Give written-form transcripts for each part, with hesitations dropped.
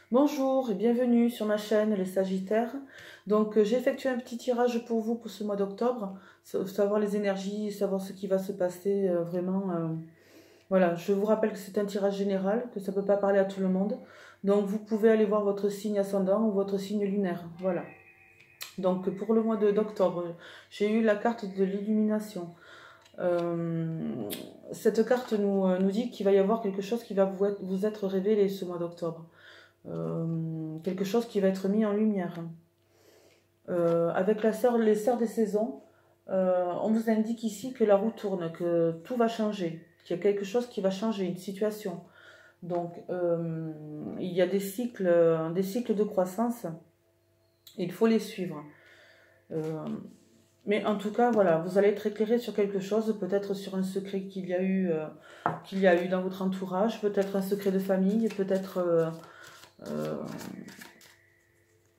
Bonjour et bienvenue sur ma chaîne Les Sagittaires. Donc j'ai effectué un petit tirage pour vous pour ce mois d'octobre, savoir les énergies, savoir ce qui va se passer vraiment. Voilà, je vous rappelle que c'est un tirage général, que ça ne peut pas parler à tout le monde. Donc vous pouvez aller voir votre signe ascendant ou votre signe lunaire. Voilà. Donc pour le mois d'octobre, j'ai eu la carte de l'illumination. Cette carte nous dit qu'il va y avoir quelque chose qui va vous être révélé ce mois d'octobre. Quelque chose qui va être mis en lumière. Avec les sœurs des saisons, on vous indique ici que la roue tourne, que tout va changer, qu'il y a quelque chose qui va changer, une situation. Donc, il y a des cycles de croissance, et il faut les suivre. Mais en tout cas, voilà, vous allez être éclairé sur quelque chose, peut-être sur un secret qu'il y a eu dans votre entourage, peut-être un secret de famille, peut-être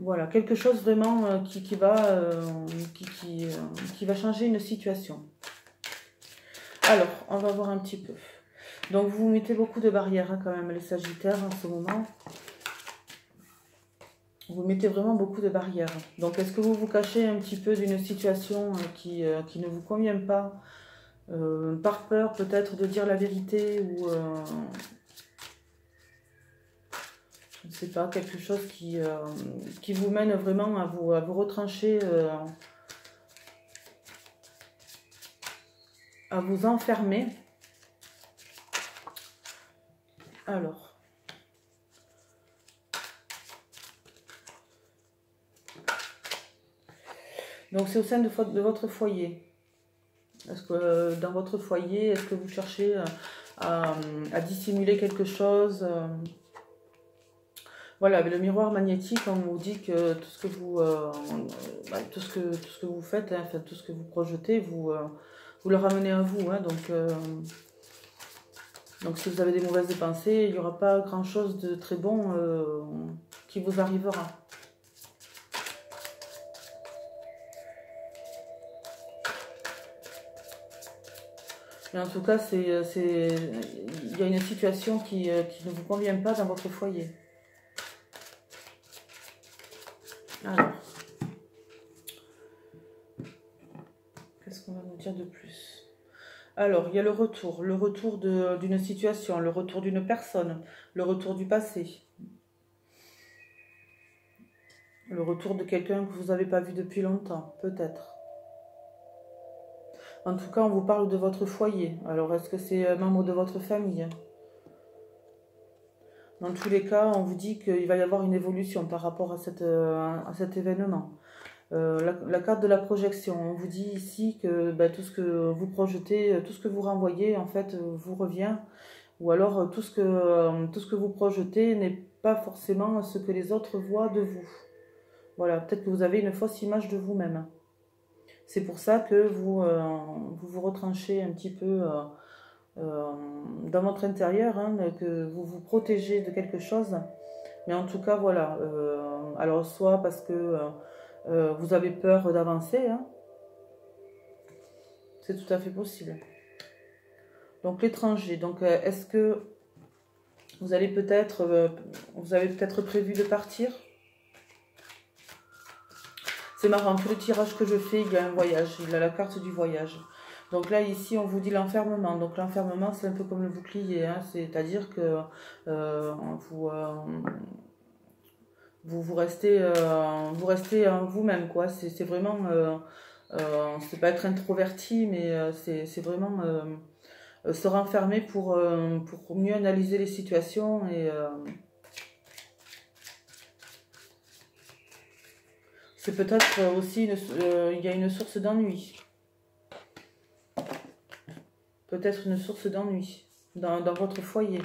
voilà, quelque chose vraiment qui va changer une situation. Alors, on va voir un petit peu. Donc, vous mettez beaucoup de barrières hein, quand même, les Sagittaires, en ce moment. Vous mettez vraiment beaucoup de barrières. Donc, est-ce que vous vous cachez un petit peu d'une situation qui ne vous convient pas, par peur peut-être de dire la vérité ou... je ne sais pas, quelque chose qui vous mène vraiment à vous retrancher, à vous enfermer. Alors, donc c'est au sein de votre foyer. Est-ce que dans votre foyer, est-ce que vous cherchez à dissimuler quelque chose Voilà, avec le miroir magnétique, on vous dit que tout ce que vous, tout ce que vous faites, hein, enfin, tout ce que vous projetez, vous le ramenez à vous. Hein, donc si vous avez des mauvaises pensées, il n'y aura pas grand-chose de très bon qui vous arrivera. Mais en tout cas, il y a une situation qui ne vous convient pas dans votre foyer. Alors, qu'est-ce qu'on va nous dire de plus? Alors, il y a le retour d'une situation, le retour d'une personne, le retour du passé, le retour de quelqu'un que vous n'avez pas vu depuis longtemps, peut-être. En tout cas, on vous parle de votre foyer. Alors, est-ce que c'est un membre de votre famille? Dans tous les cas, on vous dit qu'il va y avoir une évolution par rapport à cet événement. La carte de la projection, on vous dit ici que tout ce que vous projetez, tout ce que vous renvoyez, en fait, vous revient. Ou alors, tout ce que vous projetez n'est pas forcément ce que les autres voient de vous. Voilà, peut-être que vous avez une fausse image de vous-même. C'est pour ça que vous retranchez un petit peu dans votre intérieur, hein, que vous vous protégez de quelque chose. Mais en tout cas, voilà. Alors, soit parce que vous avez peur d'avancer, hein, c'est tout à fait possible. Donc, l'étranger. Donc, est-ce que vous avez peut-être prévu de partir? C'est marrant, tout le tirage que je fais, il y a un voyage, il a la carte du voyage. Donc là, ici, on vous dit l'enfermement. Donc l'enfermement, c'est un peu comme le bouclier, hein, c'est-à-dire que vous restez vous-même, quoi. C'est vraiment, c'est pas être introverti, mais c'est vraiment se renfermer pour mieux analyser les situations et... c'est peut-être aussi, il y a une source d'ennui. Peut-être une source d'ennui dans votre foyer.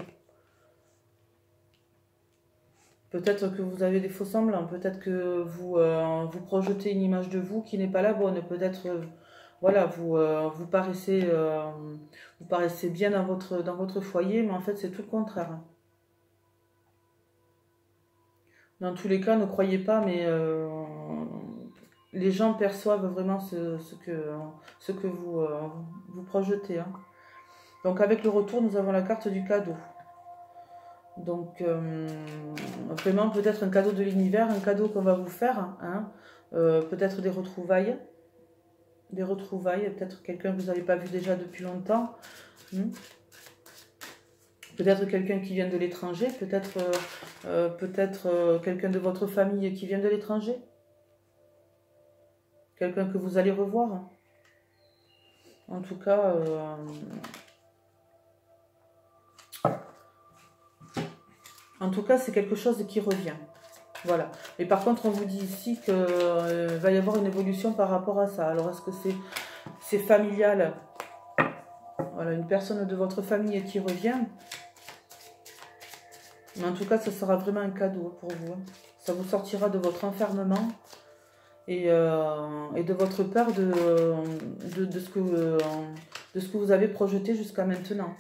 Peut-être que vous avez des faux semblants. Peut-être que vous projetez une image de vous qui n'est pas la bonne. Peut-être, voilà, vous paraissez bien dans votre foyer, mais en fait, c'est tout le contraire. Dans tous les cas, ne croyez pas, mais les gens perçoivent vraiment ce que vous projetez. Hein. Donc avec le retour, nous avons la carte du cadeau. Donc, vraiment, peut-être un cadeau de l'univers, un cadeau qu'on va vous faire, hein, peut-être des retrouvailles, peut-être quelqu'un que vous n'avez pas vu déjà depuis longtemps, peut-être quelqu'un qui vient de l'étranger, peut-être quelqu'un de votre famille qui vient de l'étranger, quelqu'un que vous allez revoir. En tout cas, c'est quelque chose qui revient. Voilà. Et par contre, on vous dit ici qu'il va y avoir une évolution par rapport à ça. Alors, est-ce que c'est familial? Voilà, une personne de votre famille qui revient. Mais en tout cas, ça sera vraiment un cadeau pour vous. Ça vous sortira de votre enfermement et de votre peur de ce que vous avez projeté jusqu'à maintenant.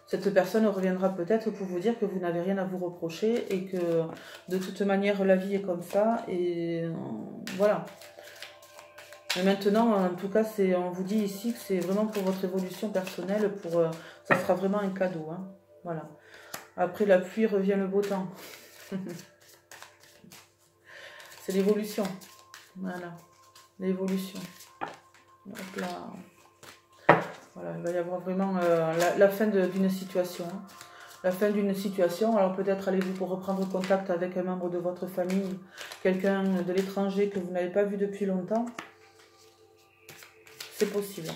Cette personne reviendra peut-être pour vous dire que vous n'avez rien à vous reprocher et que de toute manière la vie est comme ça et voilà. Mais maintenant, en tout cas, on vous dit ici que c'est vraiment pour votre évolution personnelle, ça sera vraiment un cadeau. Hein. Voilà. Après la pluie revient le beau temps. C'est l'évolution. Voilà. L'évolution. Hop là. Voilà, il va y avoir vraiment la fin d'une situation. Hein. La fin d'une situation. Alors peut-être allez-vous pour reprendre contact avec un membre de votre famille, quelqu'un de l'étranger que vous n'avez pas vu depuis longtemps. C'est possible.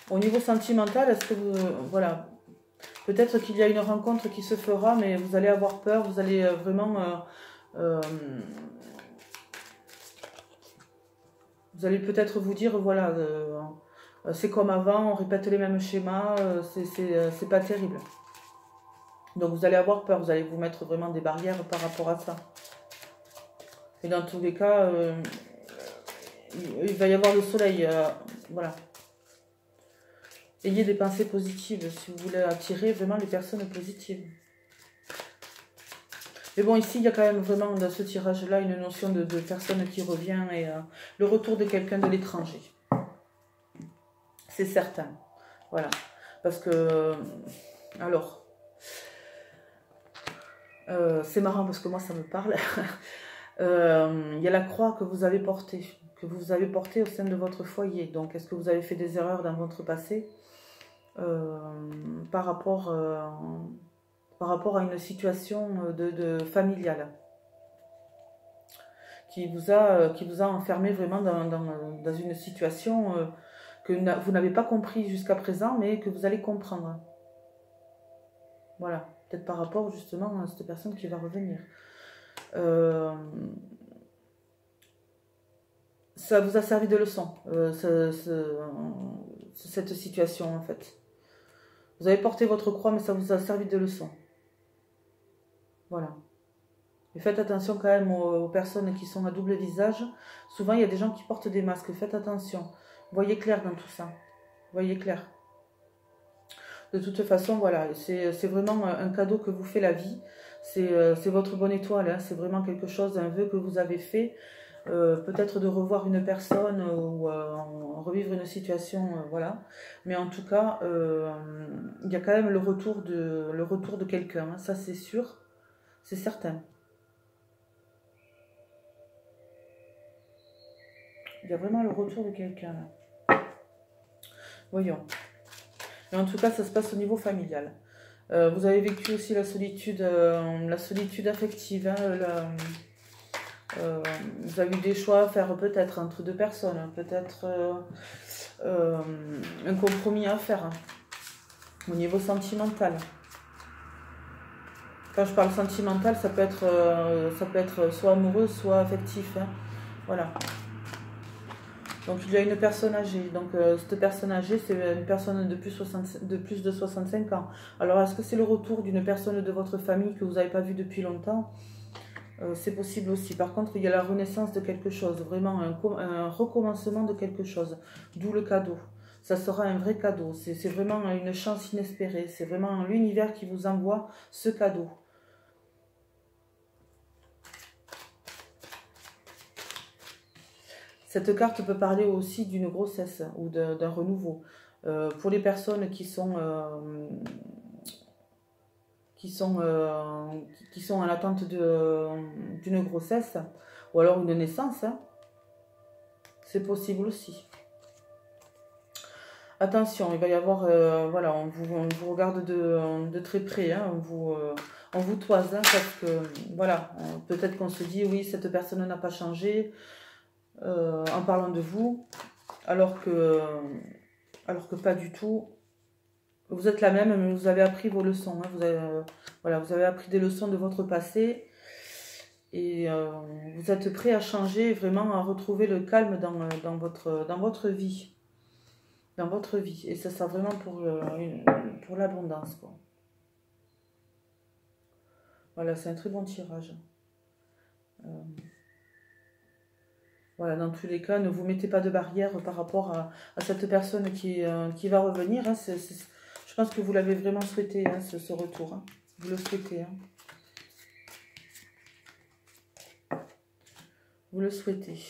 Au niveau sentimental, est-ce que vous... voilà. Peut-être qu'il y a une rencontre qui se fera, mais vous allez avoir peur, vous allez vraiment... vous allez peut-être vous dire, voilà, c'est comme avant, on répète les mêmes schémas, c'est pas terrible. Donc vous allez avoir peur, vous allez vous mettre vraiment des barrières par rapport à ça. Et dans tous les cas, il va y avoir le soleil, voilà. Ayez des pensées positives si vous voulez attirer vraiment les personnes positives. Mais bon, ici, il y a quand même vraiment dans ce tirage-là une notion de personne qui revient et le retour de quelqu'un de l'étranger. C'est certain. Voilà. Parce que, alors, c'est marrant parce que moi, ça me parle. Il y a la croix que vous avez portée au sein de votre foyer. Donc, est-ce que vous avez fait des erreurs dans votre passé par rapport à une situation familiale qui vous a enfermé vraiment dans une situation que vous n'avez pas compris jusqu'à présent, mais que vous allez comprendre. Voilà, peut-être par rapport justement à cette personne qui va revenir. Ça vous a servi de leçon, cette situation en fait. Vous avez porté votre croix, mais ça vous a servi de leçon. Voilà. Et faites attention quand même aux personnes qui sont à double visage. Souvent, il y a des gens qui portent des masques. Faites attention. Voyez clair dans tout ça. Voyez clair. De toute façon, voilà. C'est vraiment un cadeau que vous fait la vie. C'est votre bonne étoile. Hein. C'est vraiment quelque chose, un vœu que vous avez fait. Peut-être de revoir une personne ou revivre une situation, voilà. Mais en tout cas, il y a quand même le retour de quelqu'un. Hein. Ça, c'est sûr. C'est certain. Il y a vraiment le retour de quelqu'un là. Voyons. Mais en tout cas, ça se passe au niveau familial. Vous avez vécu aussi la solitude affective. Hein, vous avez eu des choix à faire peut-être entre deux personnes. Hein, peut-être un compromis à faire. Hein, au niveau sentimental. Quand je parle sentimental, ça peut être soit amoureux, soit affectif. Hein, voilà. Donc il y a une personne âgée. Donc cette personne âgée, c'est une personne de plus de 65 ans. Alors est-ce que c'est le retour d'une personne de votre famille que vous n'avez pas vue depuis longtemps? C'est possible aussi. Par contre, il y a la renaissance de quelque chose. Vraiment un recommencement de quelque chose. D'où le cadeau. Ça sera un vrai cadeau. C'est vraiment une chance inespérée. C'est vraiment l'univers qui vous envoie ce cadeau. Cette carte peut parler aussi d'une grossesse ou d'un renouveau. Pour les personnes qui sont en attente d'une grossesse ou alors une naissance, hein, c'est possible aussi. Attention, il va y avoir, voilà, on vous regarde de très près, hein, on vous toise, hein, parce que, voilà, peut-être qu'on se dit, oui, cette personne n'a pas changé, en parlant de vous, alors que pas du tout. Vous êtes la même, mais vous avez appris vos leçons, hein, voilà, vous avez appris des leçons de votre passé, et vous êtes prêt à changer, vraiment à retrouver le calme dans votre vie. Dans votre vie. Et ça sera vraiment pour l'abondance, quoi. Voilà, c'est un très bon tirage. Voilà, dans tous les cas, ne vous mettez pas de barrière par rapport à cette personne qui va revenir. Hein. Je pense que vous l'avez vraiment souhaité, hein, ce retour. Hein. Vous le souhaitez. Hein. Vous le souhaitez.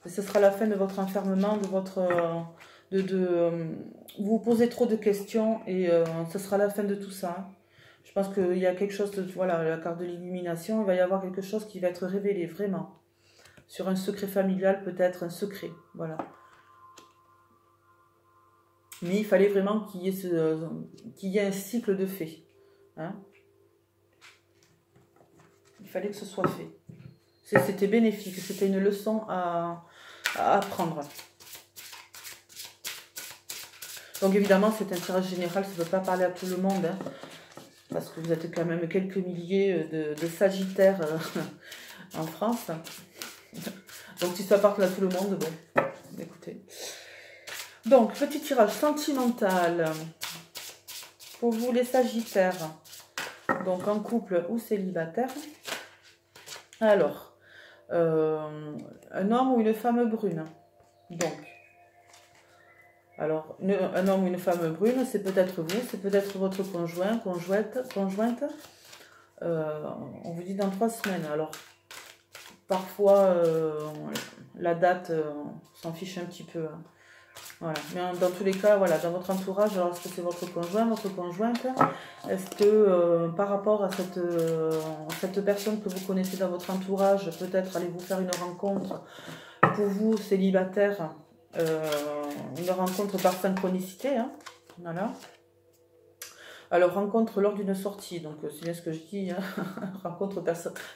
Et ce sera la fin de votre enfermement, de votre... vous posez trop de questions et ce sera la fin de tout ça. Hein. Je pense qu'il y a quelque chose de... Voilà, la carte de l'illumination, il va y avoir quelque chose qui va être révélé, vraiment. Sur un secret familial, peut-être un secret. Voilà. Mais il fallait vraiment qu'il y ait un cycle de faits. Hein. Il fallait que ce soit fait. C'était bénéfique, c'était une leçon à apprendre. Donc évidemment, c'est un tirage général, ça ne peut pas parler à tout le monde, hein, parce que vous êtes quand même quelques milliers de sagittaires en France. Donc si ça parle à tout le monde, bon, écoutez. Donc, petit tirage sentimental pour vous les sagittaires, donc en couple ou célibataire. Alors, un homme ou une femme brune. Donc, alors, un homme ou une femme brune, c'est peut-être vous, c'est peut-être votre conjointe. On vous dit dans 3 semaines. Alors, parfois, la date, on s'en fiche un petit peu. Hein. Voilà. Mais dans tous les cas, voilà, dans votre entourage, alors est-ce que c'est votre conjoint, votre conjointe? Est-ce que par rapport à cette personne que vous connaissez dans votre entourage, peut-être allez-vous faire une rencontre pour vous, célibataire, une rencontre par synchronicité, hein, voilà. Alors, rencontre lors d'une sortie, donc c'est bien ce que je dis, hein, rencontre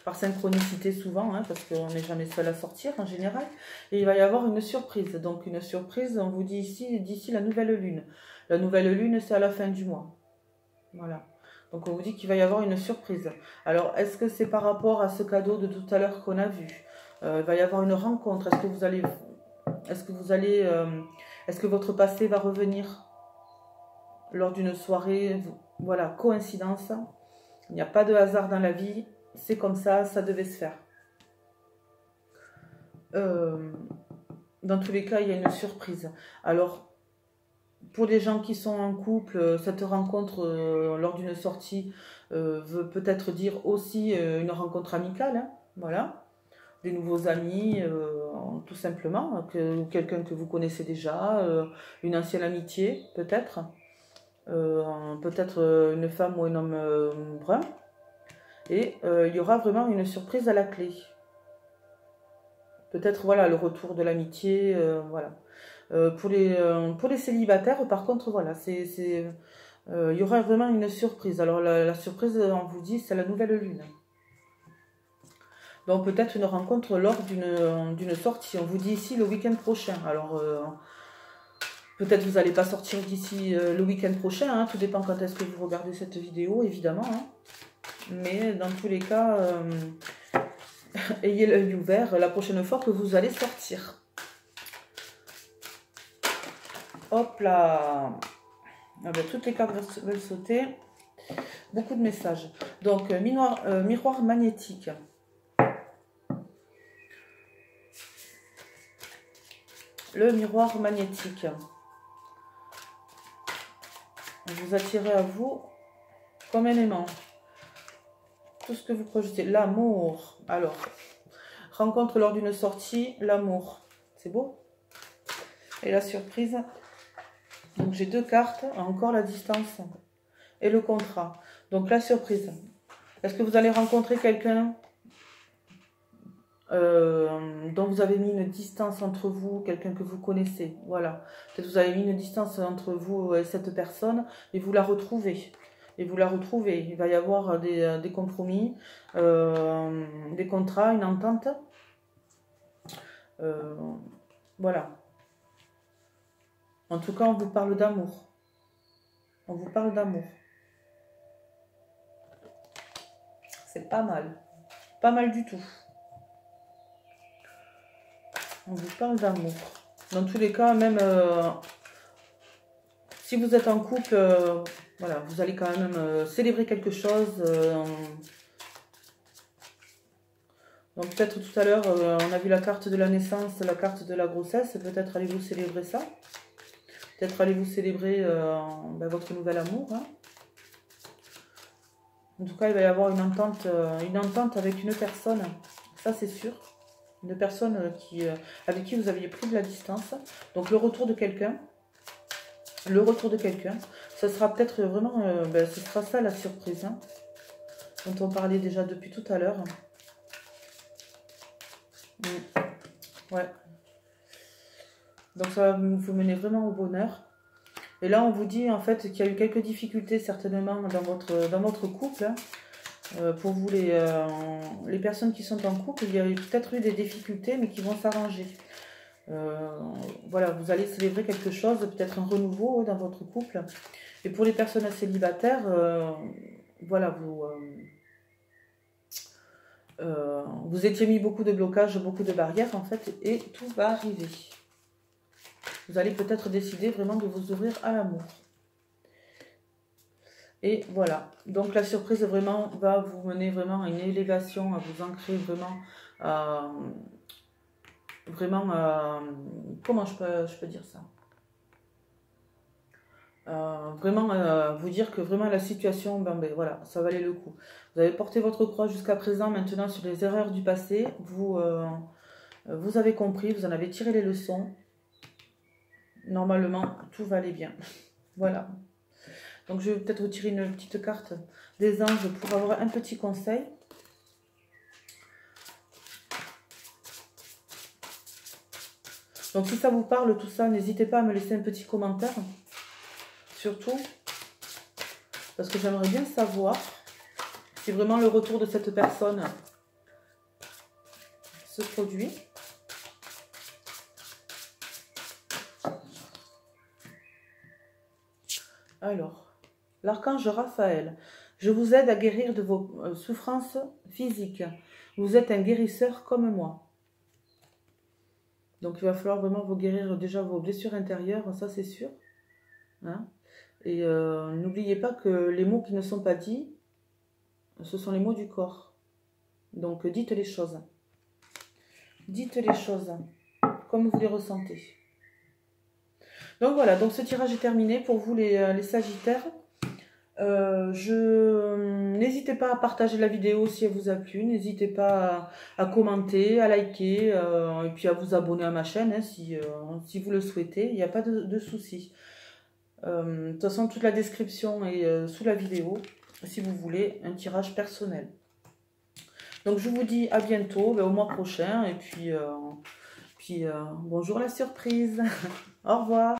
par synchronicité souvent, hein, parce qu'on n'est jamais seul à sortir en général, et il va y avoir une surprise. Donc une surprise, on vous dit ici, d'ici la nouvelle lune. La nouvelle lune, c'est à la fin du mois. Voilà. Donc on vous dit qu'il va y avoir une surprise. Alors, est-ce que c'est par rapport à ce cadeau de tout à l'heure qu'on a vu? Il va y avoir une rencontre. Est-ce que votre passé va revenir lors d'une soirée? Voilà, coïncidence. Il n'y a pas de hasard dans la vie. C'est comme ça, ça devait se faire. Dans tous les cas, il y a une surprise. Alors, pour les gens qui sont en couple, cette rencontre lors d'une sortie veut peut-être dire aussi une rencontre amicale. Hein, voilà. Des nouveaux amis, tout simplement. Quelqu'un que vous connaissez déjà. Une ancienne amitié, peut-être. Peut-être une femme ou un homme brun. Et il y aura vraiment une surprise à la clé. Peut-être, voilà, le retour de l'amitié, voilà. Pour les célibataires, par contre, voilà, il y aura vraiment une surprise. Alors, la surprise, on vous dit, c'est la nouvelle lune. Donc, peut-être une rencontre lors d'une sortie. On vous dit ici le week-end prochain. Alors, peut-être vous n'allez pas sortir d'ici le week-end prochain. Hein, tout dépend quand est-ce que vous regardez cette vidéo, évidemment. Hein. Mais dans tous les cas, ayez l'œil ouvert la prochaine fois que vous allez sortir. Hop là. Ah ben, toutes les cartes veulent sauter. Beaucoup de messages. Donc, miroir magnétique. Le miroir magnétique. Vous attirez à vous comme un aimant. Tout ce que vous projetez. L'amour. Alors, rencontre lors d'une sortie, l'amour. C'est beau. Et la surprise. Donc j'ai 2 cartes, encore la distance et le contrat. Donc la surprise. Est-ce que vous allez rencontrer quelqu'un dont vous avez mis une distance entre vous, quelqu'un que vous connaissez, voilà. Peut-être vous avez mis une distance entre vous et cette personne, et vous la retrouvez. Et vous la retrouvez. Il va y avoir des compromis, des contrats, une entente. Voilà. En tout cas, on vous parle d'amour. On vous parle d'amour. C'est pas mal. Pas mal du tout. On vous parle d'amour. Dans tous les cas, même si vous êtes en couple, voilà, vous allez quand même célébrer quelque chose. Donc peut-être tout à l'heure, on a vu la carte de la naissance, la carte de la grossesse. Peut-être allez-vous célébrer ça. Peut-être allez-vous célébrer votre nouvel amour. Hein. En tout cas, il va y avoir une entente avec une personne. Ça, c'est sûr. Une personne avec qui vous aviez pris de la distance. Donc le retour de quelqu'un. Le retour de quelqu'un. Ce sera peut-être vraiment... ce sera ça la surprise. Hein, dont on parlait déjà depuis tout à l'heure. Ouais. Donc ça va vous mener vraiment au bonheur. Et là on vous dit en fait qu'il y a eu quelques difficultés certainement dans votre couple. Hein. Pour vous les personnes qui sont en couple, il y a peut-être eu des difficultés mais qui vont s'arranger. Voilà, vous allez célébrer quelque chose, peut-être un renouveau dans votre couple. Et pour les personnes célibataires, voilà, vous étiez mis beaucoup de blocages, beaucoup de barrières en fait, et tout va arriver. Vous allez peut-être décider vraiment de vous ouvrir à l'amour. Et voilà, donc la surprise vraiment va vous mener vraiment à une élévation, à vous ancrer vraiment, comment je peux dire ça, vraiment vous dire que vraiment la situation, voilà, ça valait le coup. Vous avez porté votre croix jusqu'à présent, maintenant sur les erreurs du passé, vous avez compris, vous en avez tiré les leçons. Normalement, tout va aller bien. Voilà. Donc, je vais peut-être retirer une petite carte des anges pour avoir un petit conseil. Donc, si ça vous parle, tout ça, n'hésitez pas à me laisser un petit commentaire. Surtout, parce que j'aimerais bien savoir si vraiment le retour de cette personne se produit. Alors, l'archange Raphaël, je vous aide à guérir de vos souffrances physiques. Vous êtes un guérisseur comme moi. Donc, il va falloir vraiment vous guérir déjà vos blessures intérieures, ça c'est sûr. Hein? Et n'oubliez pas que les mots qui ne sont pas dits, ce sont les mots du corps. Donc, dites les choses. Dites les choses comme vous les ressentez. Donc voilà, donc ce tirage est terminé pour vous les Sagittaires. N'hésitez pas à partager la vidéo si elle vous a plu, n'hésitez pas à commenter, à liker, et puis à vous abonner à ma chaîne hein, si vous le souhaitez, il n'y a pas de souci. De toute façon, toute la description est sous la vidéo, si vous voulez un tirage personnel. Donc je vous dis à bientôt, au mois prochain, et puis bonjour la surprise, au revoir.